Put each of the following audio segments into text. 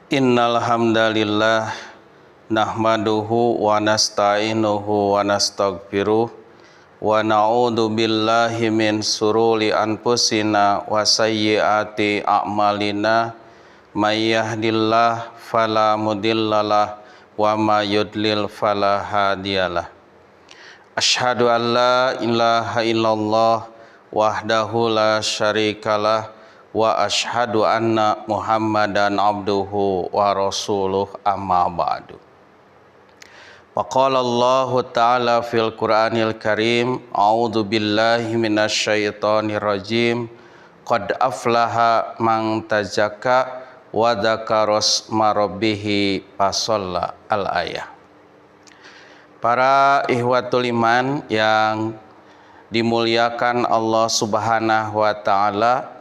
Innal hamdalillah nahmaduhu wa nasta'inuhu wa nastaghfiruh wa na'udzu billahi min sururi anfusina wa sayyiati a'malina may yahdihillahu fala mudhillalah wa may yudlil fala hadiyalah. Asyhadu an la ilaha illallah wahdahu la syarikalah wa asyhadu anna Muhammadan abduhu wa rasuluh amma ba'du. Wa qala Allah ta'ala fil Qur'anil Karim, a'udzu billahi minasyaitonir rajim, qad aflaha man tazakka wa dzakara asma rabbih fasalla al-ayah. Para ikhwatul iman yang dimuliakan Allah Subhanahu wa taala,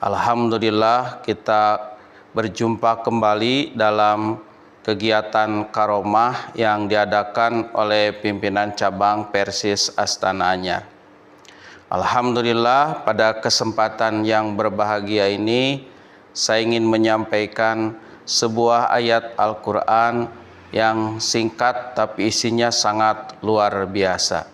alhamdulillah kita berjumpa kembali dalam kegiatan karomah yang diadakan oleh pimpinan cabang Persis Astana Anyar. Alhamdulillah pada kesempatan yang berbahagia ini saya ingin menyampaikan sebuah ayat Al-Quran yang singkat tapi isinya sangat luar biasa.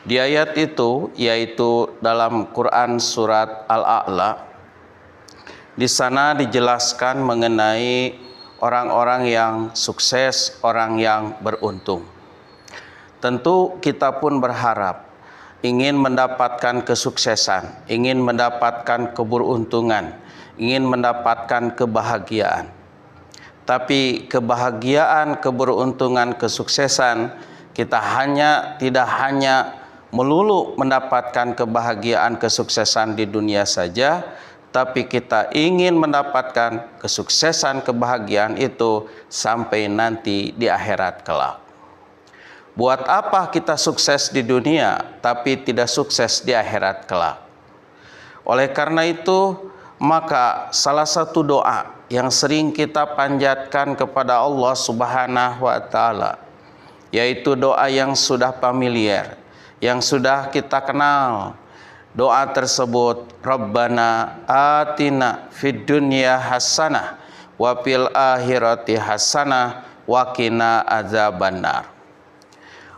Di ayat itu, yaitu dalam Quran surat Al-A'la, di sana dijelaskan mengenai orang-orang yang sukses, orang yang beruntung. Tentu kita pun berharap ingin mendapatkan kesuksesan, ingin mendapatkan keberuntungan, ingin mendapatkan kebahagiaan. Tapi kebahagiaan, keberuntungan, kesuksesan kita tidak hanya melulu mendapatkan kebahagiaan, kesuksesan di dunia saja, tapi kita ingin mendapatkan kesuksesan, kebahagiaan itu sampai nanti di akhirat kelak. Buat apa kita sukses di dunia tapi tidak sukses di akhirat kelak? Oleh karena itu, maka salah satu doa yang sering kita panjatkan kepada Allah Subhanahu wa taala, yaitu doa yang sudah familiar, yang sudah kita kenal. Doa tersebut, Rabbana atina fid dunya hasanah wa fil akhirati hasanah wa qina adzabannar.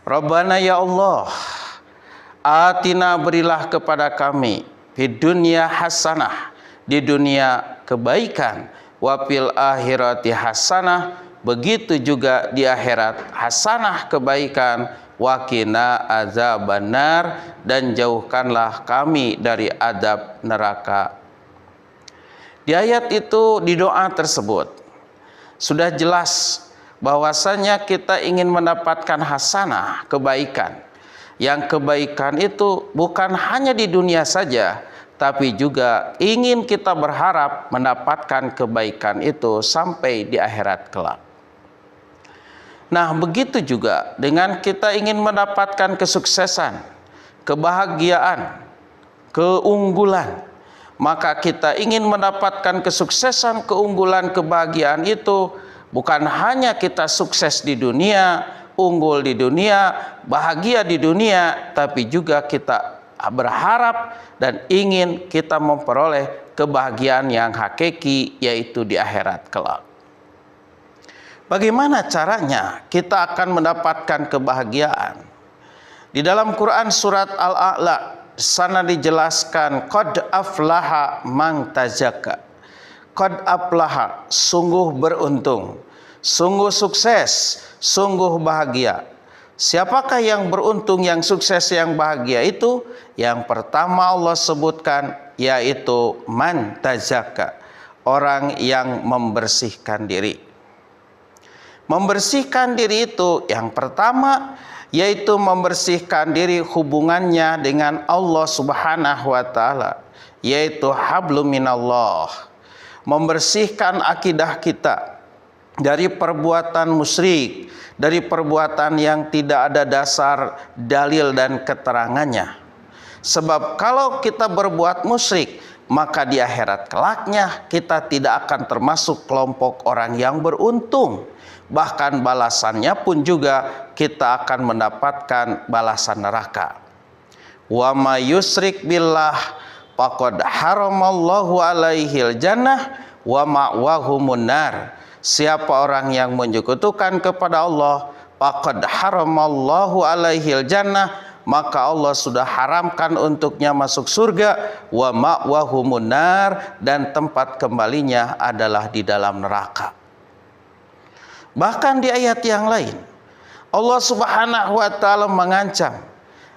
Rabbana, ya Allah, atina, berilah kepada kami, fid dunya hasanah, di dunia kebaikan, wa fil akhirati hasanah, begitu juga di akhirat hasanah, kebaikan, wa qina adzabannar, dan jauhkanlah kami dari azab neraka. Di ayat itu, di doa tersebut sudah jelas bahwasanya kita ingin mendapatkan hasanah, kebaikan. Yang kebaikan itu bukan hanya di dunia saja, tapi juga ingin kita berharap mendapatkan kebaikan itu sampai di akhirat kelak. Nah, begitu juga dengan kita ingin mendapatkan kesuksesan, kebahagiaan, keunggulan. Maka kita ingin mendapatkan kesuksesan, keunggulan, kebahagiaan itu bukan hanya kita sukses di dunia, unggul di dunia, bahagia di dunia, tapi juga kita berharap dan ingin kita memperoleh kebahagiaan yang hakiki, yaitu di akhirat kelak. Bagaimana caranya kita akan mendapatkan kebahagiaan? Di dalam Quran surat Al-A'la, sana dijelaskan, qad aflaha man tazakka. Qad aflaha, sungguh beruntung, sungguh sukses, sungguh bahagia. Siapakah yang beruntung, yang sukses, yang bahagia itu? Yang pertama Allah sebutkan, yaitu man tazakka, orang yang membersihkan diri. Membersihkan diri itu yang pertama, yaitu membersihkan diri hubungannya dengan Allah Subhanahu wa taala, yaitu hablum minallah. Membersihkan akidah kita dari perbuatan musyrik, dari perbuatan yang tidak ada dasar dalil dan keterangannya. Sebab kalau kita berbuat musyrik, maka di akhirat kelaknya kita tidak akan termasuk kelompok orang yang beruntung. Bahkan balasannya pun juga kita akan mendapatkan balasan neraka. Wa may yusyrik billah faqad haramallahu alaihil jannah wa ma'wahumun nar. Siapa orang yang menyekutukan kepada Allah, faqad haramallahu alaihil jannah, maka Allah sudah haramkan untuknya masuk surga, wa ma'wahumun nar, dan tempat kembalinya adalah di dalam neraka. Bahkan di ayat yang lain Allah Subhanahu wa taala mengancam,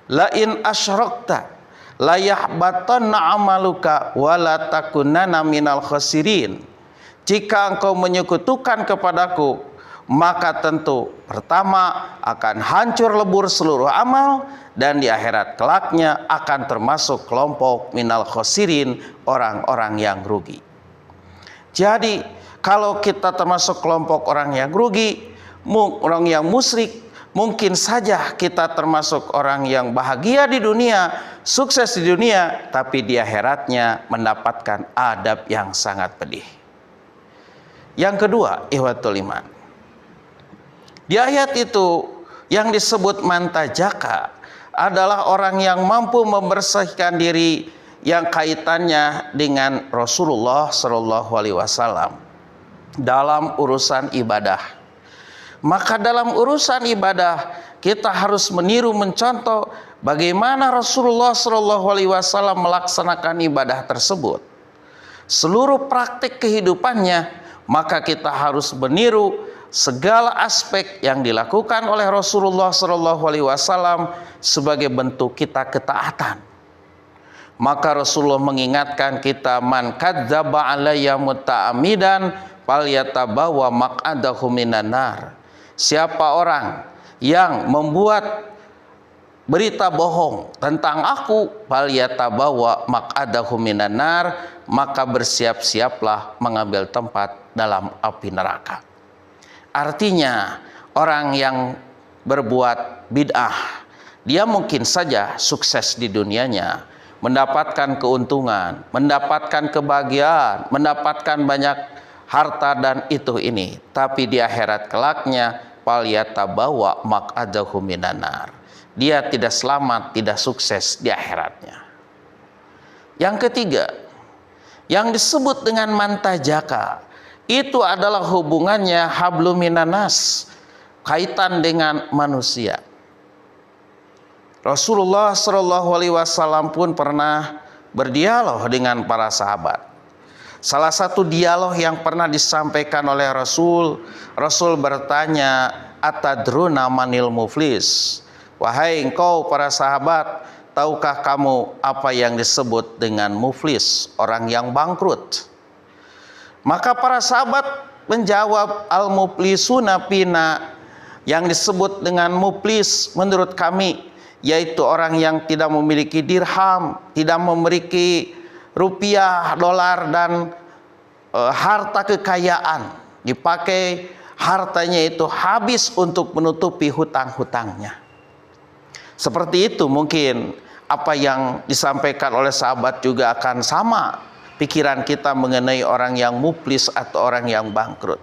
la in asyrakta la yahbatanna amaluka wa la takunanna minal khasirin. Jika engkau menyekutukan kepadaku, maka tentu pertama akan hancur lebur seluruh amal, dan di akhirat kelaknya akan termasuk kelompok minal khasirin, orang-orang yang rugi. Jadi kalau kita termasuk kelompok orang yang rugi, orang yang musyrik, mungkin saja kita termasuk orang yang bahagia di dunia, sukses di dunia, tapi di akhiratnya mendapatkan adab yang sangat pedih. Yang kedua, ikhwatul iman, di ayat itu yang disebut mantajaka adalah orang yang mampu membersihkan diri yang kaitannya dengan Rasulullah Shallallahu Alaihi Wasallam dalam urusan ibadah. Maka dalam urusan ibadah kita harus meniru, mencontoh bagaimana Rasulullah Shallallahu Alaihi Wasallam melaksanakan ibadah tersebut. Seluruh praktik kehidupannya, maka kita harus meniru segala aspek yang dilakukan oleh Rasulullah Shallallahu Alaihi Wasallam sebagai bentuk kita ketaatan. Maka Rasulullah mengingatkan kita, man kadzdzaba alayya muta'ammidan falyatabawa maq'adahu minan nar. Siapa orang yang membuat berita bohong tentang aku, falyatabawa maq'adahu minan nar, maka bersiap-siaplah mengambil tempat dalam api neraka. Artinya orang yang berbuat bid'ah, dia mungkin saja sukses di dunianya, mendapatkan keuntungan, mendapatkan kebahagiaan, mendapatkan banyak harta dan itu ini, tapi di akhirat kelaknya falyatabawa maq'adahu minan nar. Dia tidak selamat, tidak sukses di akhiratnya. Yang ketiga, yang disebut dengan mantajaka, itu adalah hubungannya hablum minanas, kaitan dengan manusia. Rasulullah Shallallahu Alaihi Wasallam pun pernah berdialog dengan para sahabat. Salah satu dialog yang pernah disampaikan oleh Rasul bertanya, atadruna manil muflis? Wahai engkau para sahabat, tahukah kamu apa yang disebut dengan muflis, orang yang bangkrut? Maka para sahabat menjawab, al-muflisuna fina, yang disebut dengan muflis menurut kami yaitu orang yang tidak memiliki dirham, tidak memiliki rupiah, dolar, dan harta kekayaan. Dipakai hartanya itu habis untuk menutupi hutang-hutangnya. Seperti itu mungkin apa yang disampaikan oleh sahabat juga akan sama pikiran kita mengenai orang yang muflis atau orang yang bangkrut.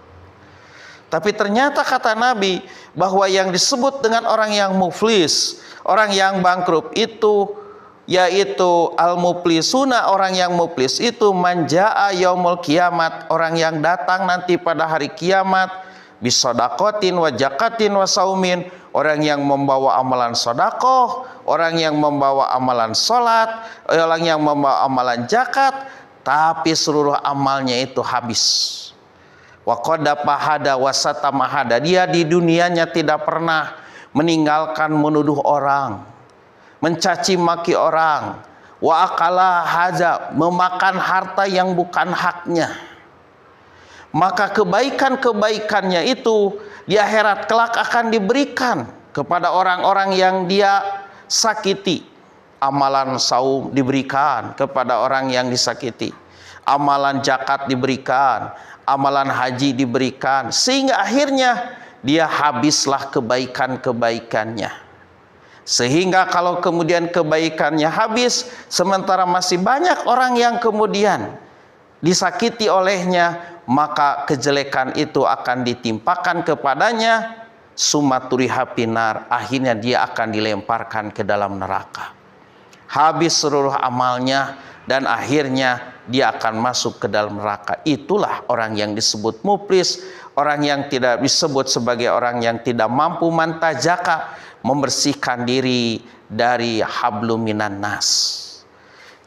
Tapi ternyata kata Nabi bahwa yang disebut dengan orang yang muflis, orang yang bangkrut itu yaitu al-muflisuna, orang yang muflis itu manjaa yaumul kiamat, orang yang datang nanti pada hari kiamat, bisodakotin wa jakatin wa saumin, orang yang membawa amalan sodakoh, orang yang membawa amalan solat, orang yang membawa amalan zakat, tapi seluruh amalnya itu habis. Wa qada pahada wasata mahada, dia di dunianya tidak pernah meninggalkan menuduh orang, mencaci maki orang, wa akala haza, memakan harta yang bukan haknya. Maka kebaikan-kebaikannya itu di akhirat kelak akan diberikan kepada orang-orang yang dia sakiti. Amalan saum diberikan kepada orang yang disakiti, amalan zakat diberikan, amalan haji diberikan, sehingga akhirnya dia habislah kebaikan-kebaikannya. Sehingga kalau kemudian kebaikannya habis, sementara masih banyak orang yang kemudian disakiti olehnya, maka kejelekan itu akan ditimpakan kepadanya, sumaturiha pinar, akhirnya dia akan dilemparkan ke dalam neraka. Habis seluruh amalnya dan akhirnya dia akan masuk ke dalam neraka. Itulah orang yang disebut muflis, orang yang tidak disebut sebagai orang yang tidak mampu mantajaka, membersihkan diri dari hablum minan nas.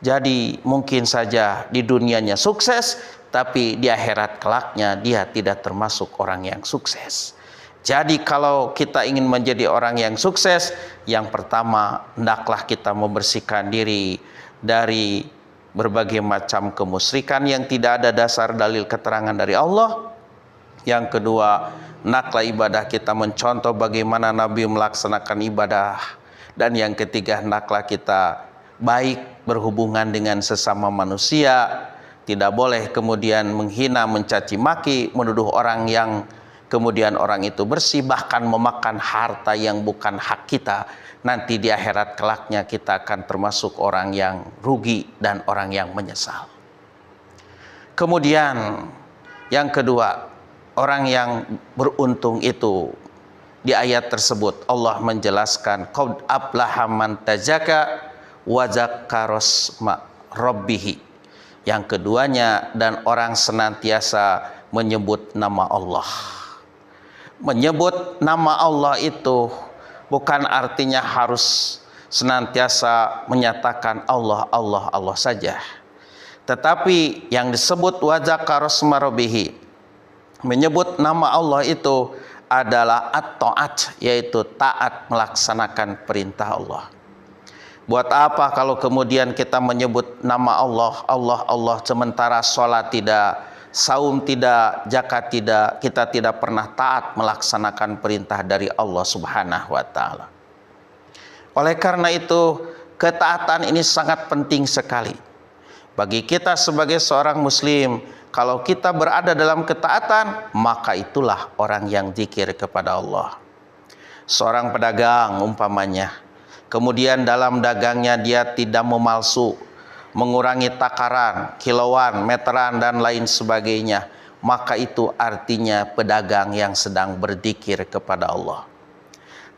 Jadi mungkin saja di dunianya sukses, tapi di akhirat kelaknya dia tidak termasuk orang yang sukses. Jadi kalau kita ingin menjadi orang yang sukses, yang pertama hendaklah kita membersihkan diri dari berbagai macam kemusyrikan yang tidak ada dasar dalil keterangan dari Allah. Yang kedua, hendaklah ibadah kita mencontoh bagaimana Nabi melaksanakan ibadah. Dan yang ketiga, hendaklah kita baik berhubungan dengan sesama manusia, tidak boleh kemudian menghina, mencaci maki, menuduh orang yang kemudian orang itu bersih, bahkan memakan harta yang bukan hak kita. Nanti di akhirat kelaknya kita akan termasuk orang yang rugi dan orang yang menyesal. Kemudian yang kedua, orang yang beruntung itu di ayat tersebut Allah menjelaskan qad aflaha man tazakka wa dzakara isma rabbih. Yang keduanya, dan orang senantiasa menyebut nama Allah. Menyebut nama Allah itu bukan artinya harus senantiasa menyatakan Allah, Allah, Allah saja. Tetapi yang disebut wa dzakara isma rabbih, menyebut nama Allah itu adalah at-ta'at, yaitu taat melaksanakan perintah Allah. Buat apa kalau kemudian kita menyebut nama Allah, Allah, Allah, sementara sholat tidak, saum tidak, zakat tidak, kita tidak pernah taat melaksanakan perintah dari Allah Subhanahu wa Ta'ala. Oleh karena itu, ketaatan ini sangat penting sekali bagi kita sebagai seorang muslim. Kalau kita berada dalam ketaatan, maka itulah orang yang zikir kepada Allah. Seorang pedagang umpamanya, kemudian dalam dagangnya dia tidak memalsu, mengurangi takaran, kiloan, meteran, dan lain sebagainya, maka itu artinya pedagang yang sedang berzikir kepada Allah.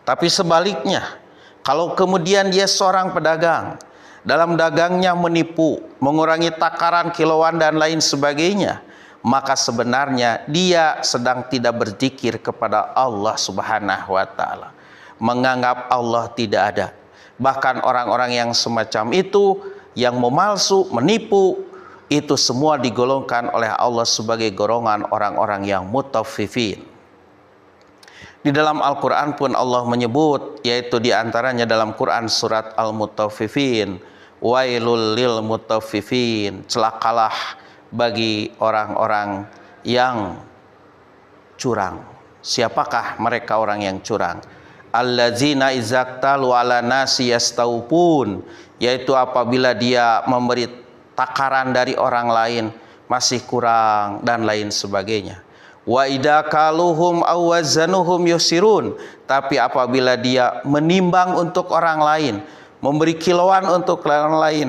Tapi sebaliknya, kalau kemudian dia seorang pedagang, dalam dagangnya menipu, mengurangi takaran, kiloan, dan lain sebagainya, maka sebenarnya dia sedang tidak berzikir kepada Allah Subhanahu wa Ta'ala, menganggap Allah tidak ada. Bahkan orang-orang yang semacam itu, yang memalsu, menipu, itu semua digolongkan oleh Allah sebagai golongan orang-orang yang mutaffifin. Di dalam Al-Quran pun Allah menyebut, yaitu diantaranya dalam Quran surat Al-Mutaffifin, wailul lil mutaffifin, celakalah bagi orang-orang yang curang. Siapakah mereka orang yang curang? Allazina izaktalu ala nasi yastawpun, yaitu apabila dia memberi takaran dari orang lain masih kurang dan lain sebagainya. Wa idza kaluhum aw wazanuhum yusirun, tapi apabila dia menimbang untuk orang lain, memberi kiloan untuk orang lain,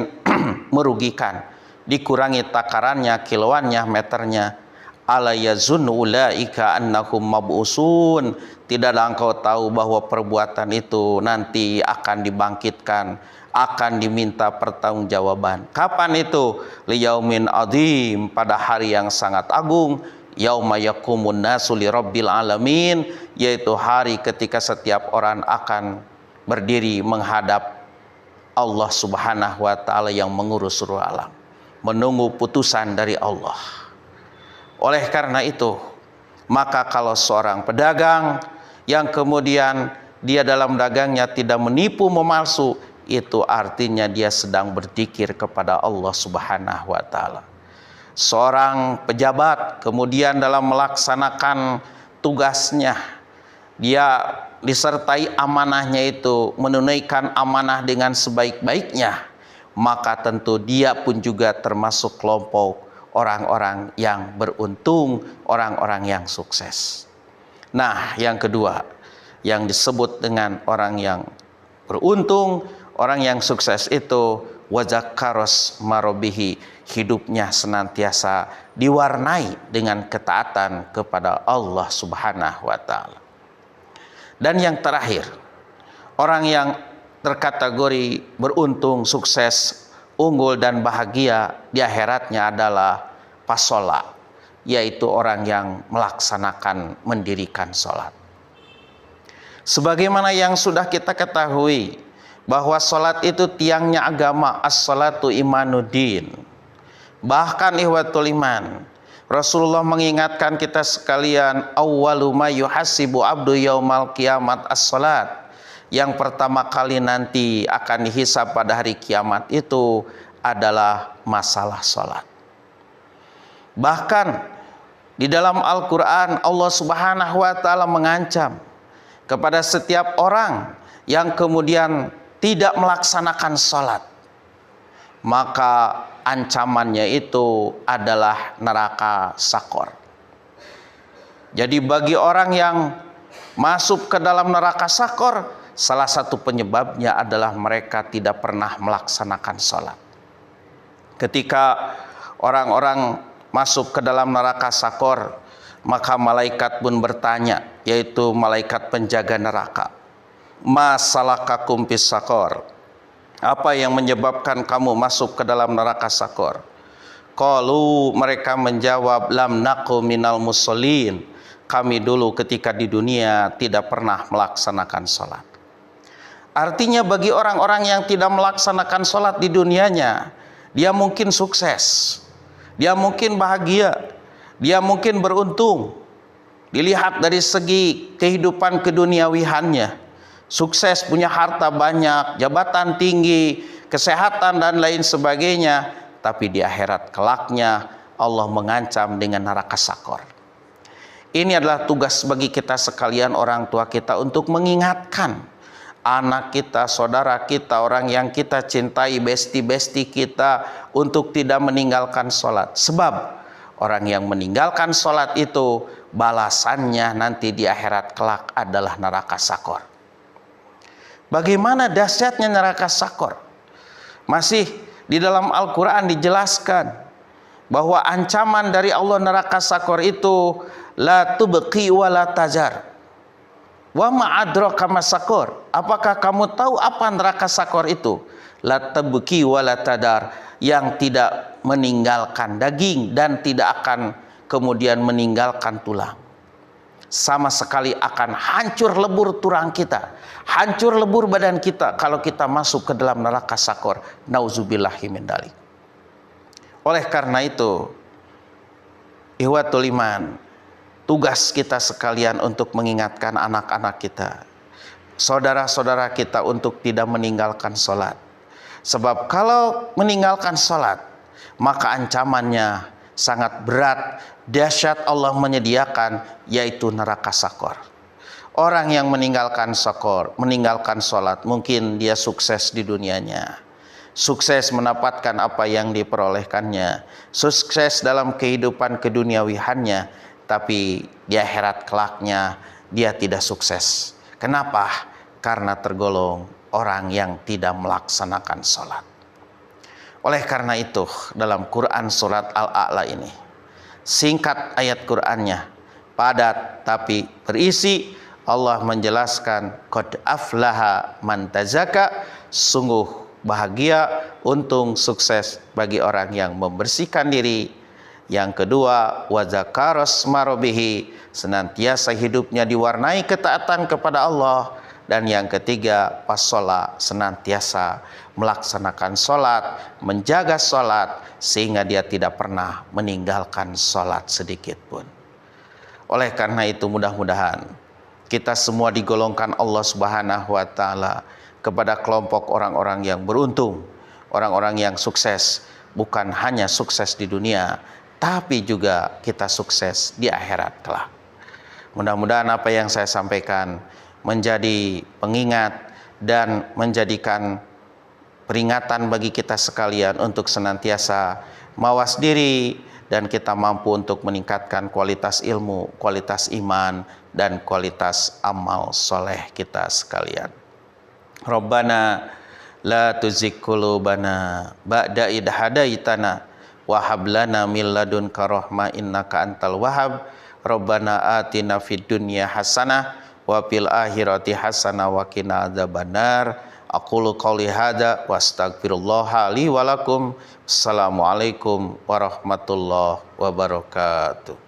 merugikan, dikurangi takarannya, kiloannya, meternya. Ala yazunnu ulaika annahum mab'usun, tidaklah engkau tahu bahwa perbuatan itu nanti akan dibangkitkan, akan diminta pertanggungjawaban. Kapan itu? Liyaumin adzim, pada hari yang sangat agung, yauma yaqumun nasu lirabbil alamin, yaitu hari ketika setiap orang akan berdiri menghadap Allah Subhanahu wa Ta'ala yang mengurus seluruh alam, menunggu putusan dari Allah. Oleh karena itu, maka kalau seorang pedagang yang kemudian dia dalam dagangnya tidak menipu, memalsu, itu artinya dia sedang berzikir kepada Allah Subhanahu wa Ta'ala. Seorang pejabat kemudian dalam melaksanakan tugasnya, dia disertai amanahnya itu, menunaikan amanah dengan sebaik-baiknya, maka tentu dia pun juga termasuk kelompok orang-orang yang beruntung, orang-orang yang sukses. Nah, yang kedua yang disebut dengan orang yang beruntung, orang yang sukses itu wazakaros marobihi, hidupnya senantiasa diwarnai dengan ketaatan kepada Allah Subhanahu wa Ta'ala. Dan yang terakhir, orang yang terkategori beruntung, sukses, unggul dan bahagia di akhiratnya adalah pasola, yaitu orang yang melaksanakan mendirikan sholat. Sebagaimana yang sudah kita ketahui bahwa sholat itu tiangnya agama, as-sholatu imanuddin. Bahkan ihwatul iman, Rasulullah mengingatkan kita sekalian, awwalu ma yuhasibu abdu yaumal kiamat as-sholat. Yang pertama kali nanti akan dihisab pada hari kiamat itu adalah masalah sholat. Bahkan di dalam Al-Quran Allah Subhanahu wa ta'ala mengancam kepada setiap orang yang kemudian tidak melaksanakan sholat, maka ancamannya itu adalah neraka sakor. Jadi bagi orang yang masuk ke dalam neraka sakor, salah satu penyebabnya adalah mereka tidak pernah melaksanakan sholat. Ketika orang-orang masuk ke dalam neraka sakor, maka malaikat pun bertanya, yaitu malaikat penjaga neraka, ma salakakum fis sakor, apa yang menyebabkan kamu masuk ke dalam neraka sakor? Qalu, mereka menjawab, lam naku minal musallin, kami dulu ketika di dunia tidak pernah melaksanakan sholat. Artinya bagi orang-orang yang tidak melaksanakan sholat di dunianya, dia mungkin sukses, dia mungkin bahagia, dia mungkin beruntung. Dilihat dari segi kehidupan keduniawihannya, sukses, punya harta banyak, jabatan tinggi, kesehatan dan lain sebagainya. Tapi di akhirat kelaknya Allah mengancam dengan neraka sakor. Ini adalah tugas bagi kita sekalian, orang tua kita, untuk mengingatkan anak kita, saudara kita, orang yang kita cintai, besti-besti kita, untuk tidak meninggalkan sholat. Sebab orang yang meninggalkan sholat itu balasannya nanti di akhirat kelak adalah neraka sakor. Bagaimana dahsyatnya neraka sakor? Masih di dalam Al-Quran dijelaskan bahwa ancaman dari Allah neraka sakor itu la tubqi wa la tazar. Wa ma adraka mas sakor. Apakah kamu tahu apa neraka sakor itu? La tubqi wa la tadar, yang tidak meninggalkan daging dan tidak akan kemudian meninggalkan tulang. Sama sekali akan hancur lebur tulang kita, hancur lebur badan kita kalau kita masuk ke dalam neraka sakor. Nauzubillahi min dzalik. Oleh karena itu, ihwatul iman, tugas kita sekalian untuk mengingatkan anak-anak kita, saudara-saudara kita, untuk tidak meninggalkan sholat. Sebab kalau meninggalkan sholat, maka ancamannya sangat berat, dahsyat Allah menyediakan, yaitu neraka sakor. Orang yang meninggalkan sakor, meninggalkan sholat, mungkin dia sukses di dunianya, sukses mendapatkan apa yang diperolehkannya, sukses dalam kehidupan keduniawihannya, tapi di akhirat kelaknya dia tidak sukses. Kenapa? Karena tergolong orang yang tidak melaksanakan sholat. Oleh karena itu, dalam Quran surat Al-A'la ini, singkat ayat Qurannya, padat tapi berisi, Allah menjelaskan, qad aflaha man tazakka, sungguh bahagia, untung, sukses bagi orang yang membersihkan diri. Yang kedua, wa dzakaras marobihi, senantiasa hidupnya diwarnai ketaatan kepada Allah. Dan yang ketiga, pasola, senantiasa melaksanakan sholat, menjaga sholat, sehingga dia tidak pernah meninggalkan sholat sedikit pun. Oleh karena itu, mudah-mudahan kita semua digolongkan Allah Subhanahu wa ta'ala kepada kelompok orang-orang yang beruntung, orang-orang yang sukses, bukan hanya sukses di dunia, tapi juga kita sukses di akhirat kelak. Mudah-mudahan apa yang saya sampaikan menjadi pengingat dan menjadikan peringatan bagi kita sekalian untuk senantiasa mawas diri, dan kita mampu untuk meningkatkan kualitas ilmu, kualitas iman, dan kualitas amal soleh kita sekalian. Rabbana la tuzigh qulubana ba'da idh hadaitana wa hab lana min ladunka rahmah innaka antal wahhab. Rabbana atina fid dunya hasanah wa fil akhirati hasanah wa qina adzabannar. Aqulu qouli hadza wa astaghfirullah li wa lakum. Assalamualaikum warahmatullahi wabarakatuh.